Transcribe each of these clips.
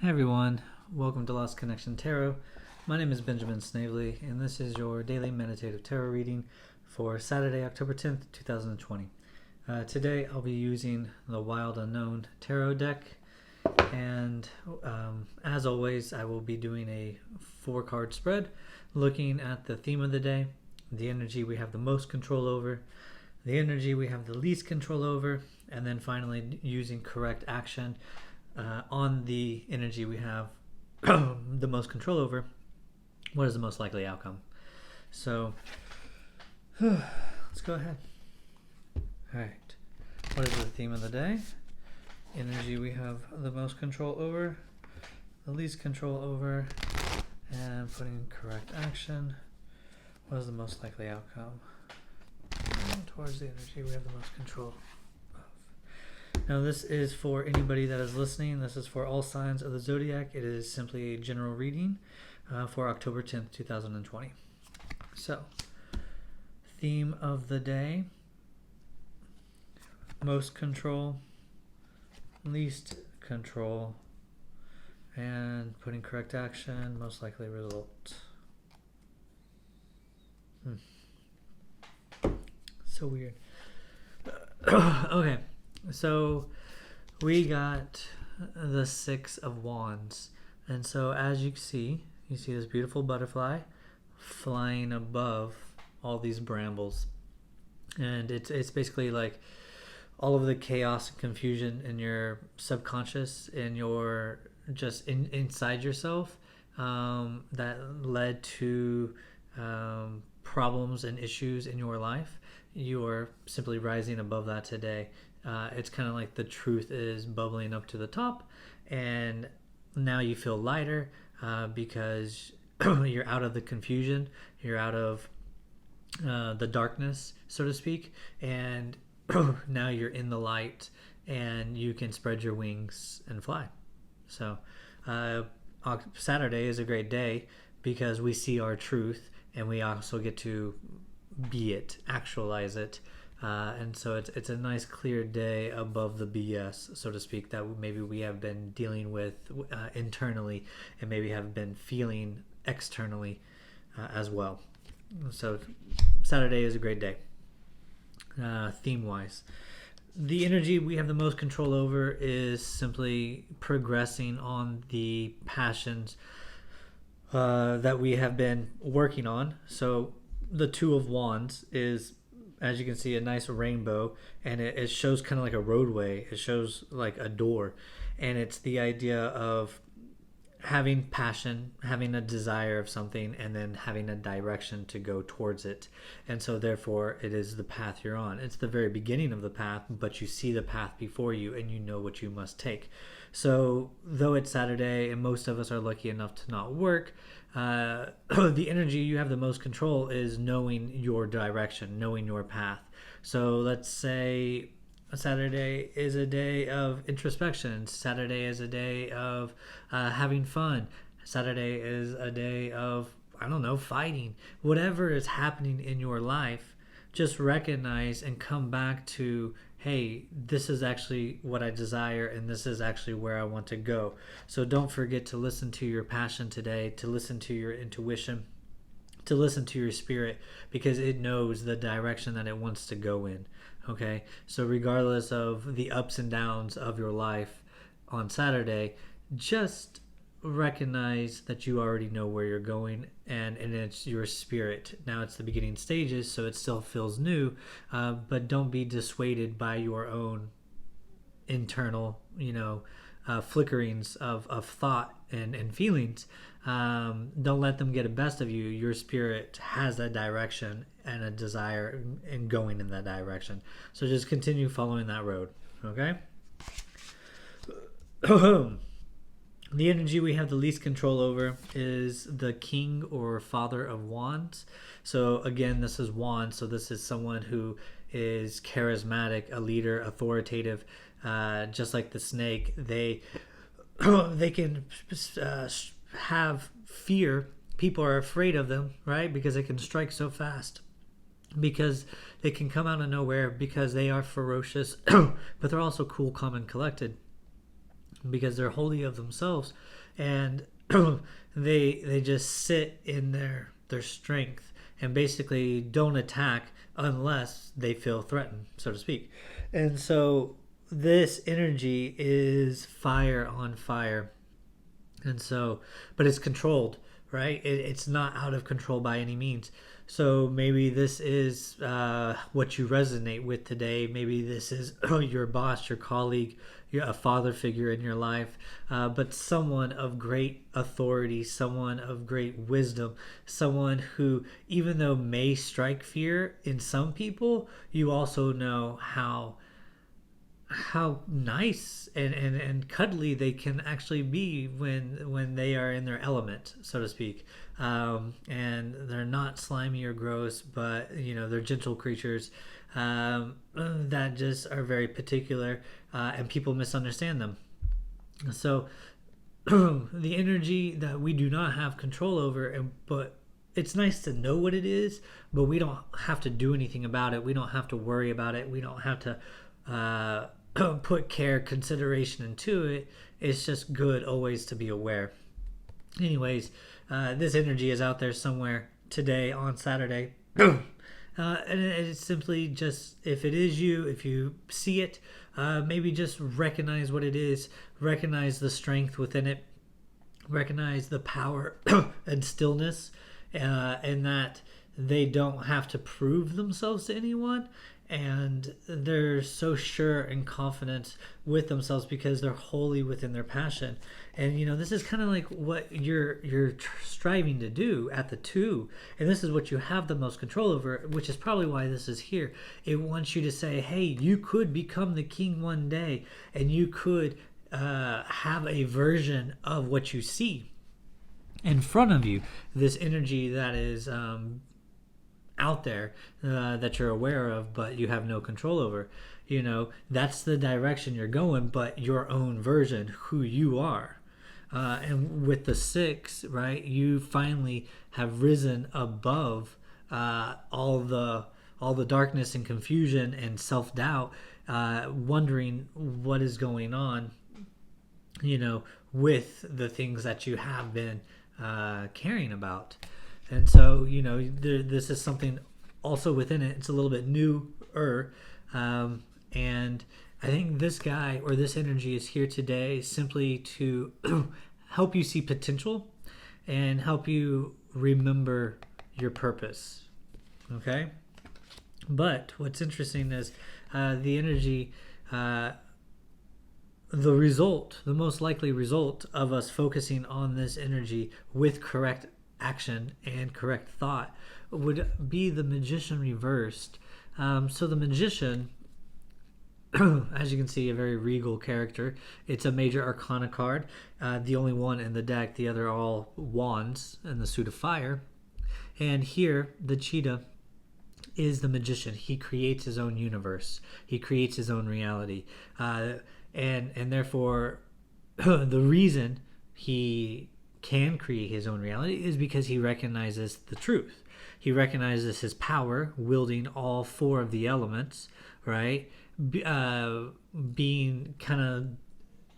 Hey everyone, welcome to Lost Connection Tarot. My name is Benjamin Snavely, and this is your daily meditative tarot reading for Saturday, October 10th, 2020. Today I'll be using the Wild Unknown Tarot deck, and as always, I will be doing a 4-card spread looking at the theme of the day, the energy we have the most control over, the energy we have the least control over, and then finally using correct action on the energy we have the most control over. What is the most likely outcome? So let's go ahead. All right, what is the theme of the day? Energy we have the most control over, the least control over, and putting correct action. What is the most likely outcome towards the energy we have the most control? Now this is for anybody that is listening. This is for all signs of the zodiac. It is simply a general reading for October 10th, 2020. So, theme of the day: most control, least control, and putting correct action, most likely result. So weird. Okay. So we got the 6 of Wands, and so as you see this beautiful butterfly flying above all these brambles, and it's basically like all of the chaos and confusion in your subconscious, in your just inside yourself, that led to problems and issues in your life. You are simply rising above that today. It's kind of like the truth is bubbling up to the top, and now you feel lighter because you're out of the confusion, you're out of the darkness, so to speak, and now you're in the light and you can spread your wings and fly. So Saturday is a great day because we see our truth and we also get to be it, actualize it. And so it's a nice clear day above the BS, so to speak, that maybe we have been dealing with internally and maybe have been feeling externally as well. So Saturday is a great day, theme-wise. The energy we have the most control over is simply progressing on the passions that we have been working on. So the 2 of Wands is, as you can see, a nice rainbow, and it shows kind of like a roadway. It shows like a door, and it's the idea of having passion, having a desire of something, and then having a direction to go towards it. And so therefore it is the path you're on. It's the very beginning of the path, but you see the path before you and you know what you must take. So though it's Saturday and most of us are lucky enough to not work, the energy you have the most control is knowing your direction, knowing your path. So let's say Saturday is a day of introspection. Saturday is a day of having fun. Saturday is a day of, I don't know, fighting. Whatever is happening in your life, just recognize and come back to, hey, this is actually what I desire, and this is actually where I want to go. So don't forget to listen to your passion today, to listen to your intuition, to listen to your spirit, because it knows the direction that it wants to go in. Okay, so regardless of the ups and downs of your life on Saturday, just recognize that you already know where you're going, and it's your spirit. Now it's the beginning stages, so it still feels new, but don't be dissuaded by your own internal, flickerings of thought and feelings. Don't let them get the best of you. Your spirit has a direction and a desire in going in that direction. So just continue following that road. Okay? The energy we have the least control over is the King or Father of Wands. So again, this is Wands. So this is someone who is charismatic, a leader, authoritative, just like the snake. They can have fear. People are afraid of them, right? Because they can strike so fast, because they can come out of nowhere, because they are ferocious, but they're also cool, calm, and collected. because they're wholly of themselves, and they just sit in their strength and basically don't attack unless they feel threatened, so to speak. And so this energy is fire on fire. And so, but it's controlled, right? It's not out of control by any means. So maybe this is what you resonate with today. Maybe this is your boss, your colleague, a father figure in your life, but someone of great authority, someone of great wisdom, someone who, even though may strike fear in some people, you also know how nice and cuddly they can actually be when they are in their element, so to speak, and they're not slimy or gross, but they're gentle creatures that just are very particular, and people misunderstand them. So the energy that we do not have control over, but it's nice to know what it is, but we don't have to do anything about it. We don't have to worry about it. We don't have to put care, consideration into it. It's just good always to be aware. Anyways, this energy is out there somewhere today on Saturday. And it's simply just, if it is you, if you see it, maybe just recognize what it is, recognize the strength within it, recognize the power and stillness, and that they don't have to prove themselves to anyone. And they're so sure and confident with themselves because they're wholly within their passion. And this is kind of like what you're striving to do at the two, and this is what you have the most control over, which is probably why this is here. It wants you to say, hey, you could become the king one day, and you could have a version of what you see in front of you, this energy that is out there, that you're aware of, but you have no control over. That's the direction you're going, but your own version, who you are. And with the 6, right, you finally have risen above all the darkness and confusion and self-doubt, wondering what is going on, with the things that you have been caring about. And so, this is something also within it. It's a little bit newer. And I think this guy or this energy is here today simply to help you see potential and help you remember your purpose. Okay? But what's interesting is the energy, the most likely result of us focusing on this energy with correct action and correct thought would be the Magician reversed. So the Magician, as you can see, a very regal character. It's a major arcana card, the only one in the deck. The other are all wands and the suit of fire. And here the cheetah is the Magician. He creates his own universe. He creates his own reality, and therefore the reason he can create his own reality is because he recognizes the truth. He recognizes his power, wielding all 4 of the elements, right? Being kind of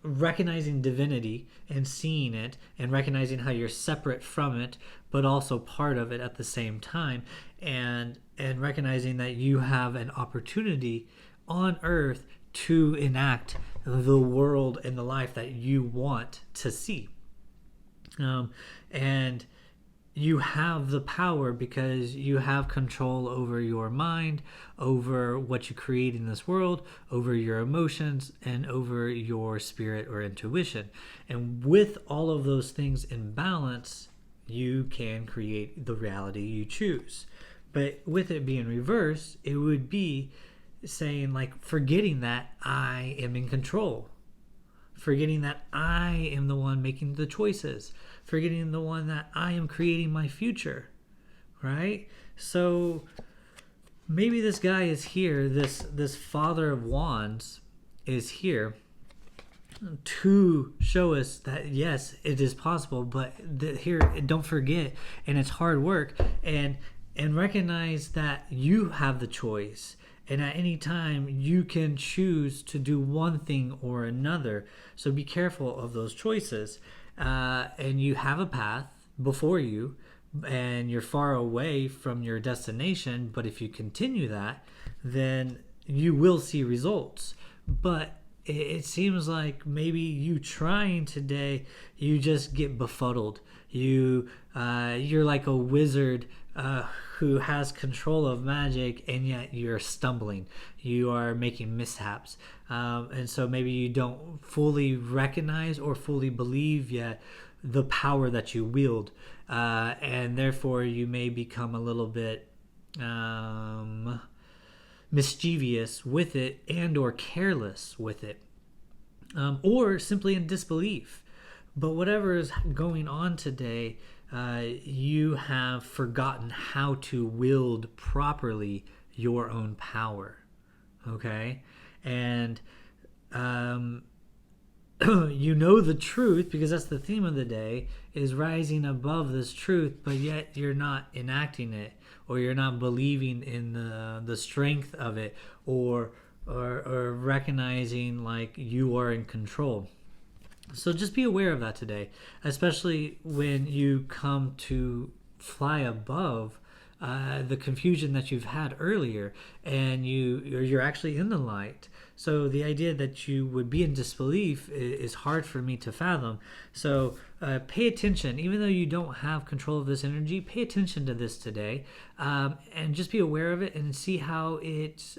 recognizing divinity and seeing it and recognizing how you're separate from it, but also part of it at the same time, and recognizing that you have an opportunity on earth to enact the world and the life that you want to see. And you have the power because you have control over your mind, over what you create in this world, over your emotions, and over your spirit or intuition. And with all of those things in balance, you can create the reality you choose. But with it being reversed, it would be saying, like, forgetting that I am in control. Forgetting that I am the one making the choices. Forgetting the one that I am creating my future, right? So maybe this guy is here, this Father of Wands is here to show us that yes, it is possible, but here, don't forget, and it's hard work, and recognize that you have the choice, And at any time, you can choose to do one thing or another. So be careful of those choices. And you have a path before you, and you're far away from your destination. But if you continue that, then you will see results. But it seems like maybe you trying today, you just get befuddled. You're like a wizard who has control of magic, and yet you're stumbling. You are making mishaps, and so maybe you don't fully recognize or fully believe yet the power that you wield, and therefore you may become a little bit mischievous with it, and or careless with it, or simply in disbelief. But whatever is going on today, you have forgotten how to wield properly your own power. Okay? And you know the truth, because that's the theme of the day, is rising above this truth, but yet you're not enacting it, or you're not believing in the strength of it, or recognizing like you are in control. So just be aware of that today, especially when you come to fly above the confusion that you've had earlier, and you're actually in the light. So the idea that you would be in disbelief is hard for me to fathom. So pay attention, even though you don't have control of this energy. Pay attention to this today, and just be aware of it and see how it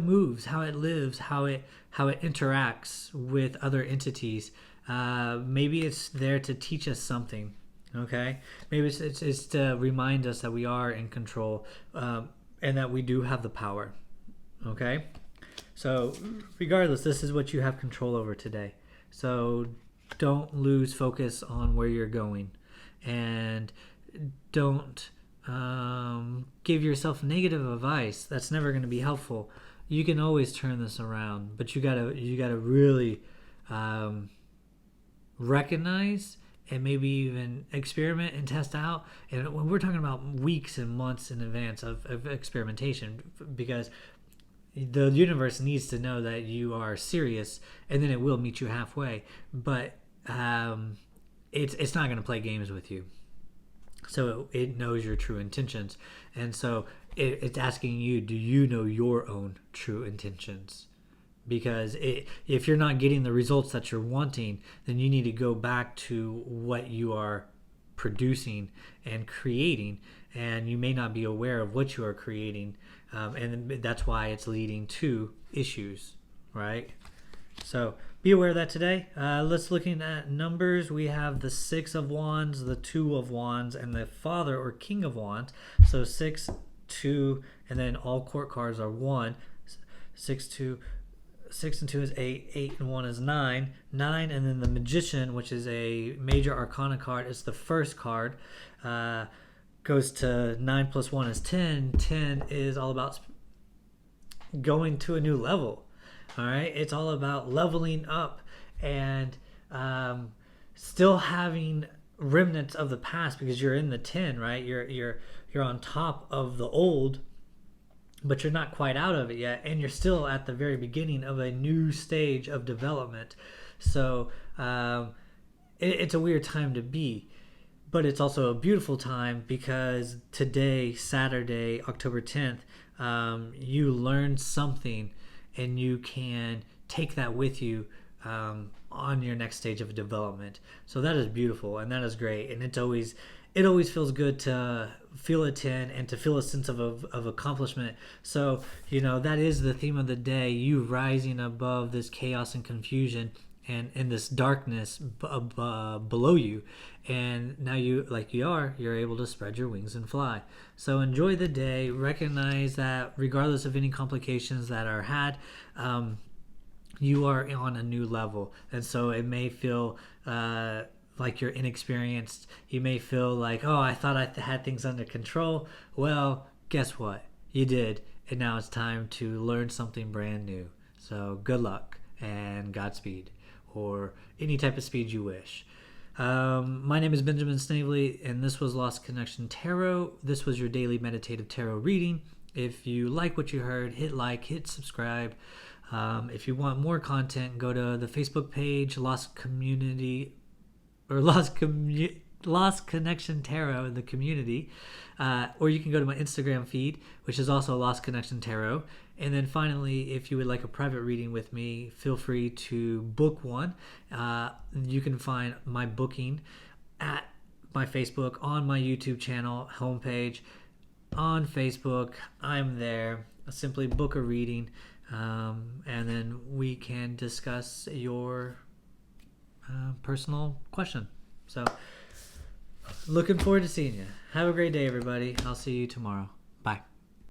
moves, how it lives, how it interacts with other entities. Maybe it's there to teach us something. Okay, maybe it's to remind us that we are in control, and that we do have the power. Okay, so regardless, this is what you have control over today. So don't lose focus on where you're going, and don't give yourself negative advice. That's never going to be helpful. You can always turn this around, but you gotta really recognize and maybe even experiment and test out. And when we're talking about weeks and months in advance of experimentation, because the universe needs to know that you are serious, and then it will meet you halfway. But it's not going to play games with you. So it knows your true intentions, and so it's asking you, do you know your own true intentions? Because if you're not getting the results that you're wanting, then you need to go back to what you are producing and creating, and you may not be aware of what you are creating, and that's why it's leading to issues, right? So be aware of that today. Let's looking at numbers. We have the 6 of Wands, the 2 of Wands, and the Father or King of Wands. So 6, 2, and then all court cards are 1. 6, 2. 6 and 2 is 8, 8 and 1 is 9, and then the Magician, which is a major arcana card, is the first card, goes to 9 plus 1 is 10. 10 is all about going to a new level. All right, it's all about leveling up and still having remnants of the past, because you're in the 10, right? You're on top of the old, but you're not quite out of it yet, and you're still at the very beginning of a new stage of development. So it's a weird time to be, but it's also a beautiful time, because today, Saturday, October 10th, you learn something, and you can take that with you on your next stage of development. So that is beautiful, and that is great, and it always feels good to feel a 10 and to feel a sense of accomplishment. So, that is the theme of the day, you rising above this chaos and confusion and this darkness below you. And now you're able to spread your wings and fly. So enjoy the day. Recognize that regardless of any complications that are had, you are on a new level. And so it may feel like you're inexperienced. You may feel like, oh, I thought I had things under control. Well, guess what? You did. And now it's time to learn something brand new. So good luck and Godspeed, or any type of speed you wish. My name is Benjamin Snavely, and this was Lost Connection Tarot. This was your daily meditative tarot reading. If you like what you heard, hit like, hit subscribe. If you want more content, go to the Facebook page, Lost Community, or Lost Connection Tarot in the community. Or you can go to my Instagram feed, which is also Lost Connection Tarot. And then finally, if you would like a private reading with me, feel free to book one. You can find my booking at my Facebook, on my YouTube channel homepage, on Facebook. I'm there. Simply book a reading, and then we can discuss your personal question. So, looking forward to seeing you. Have a great day, everybody. I'll see you tomorrow. Bye.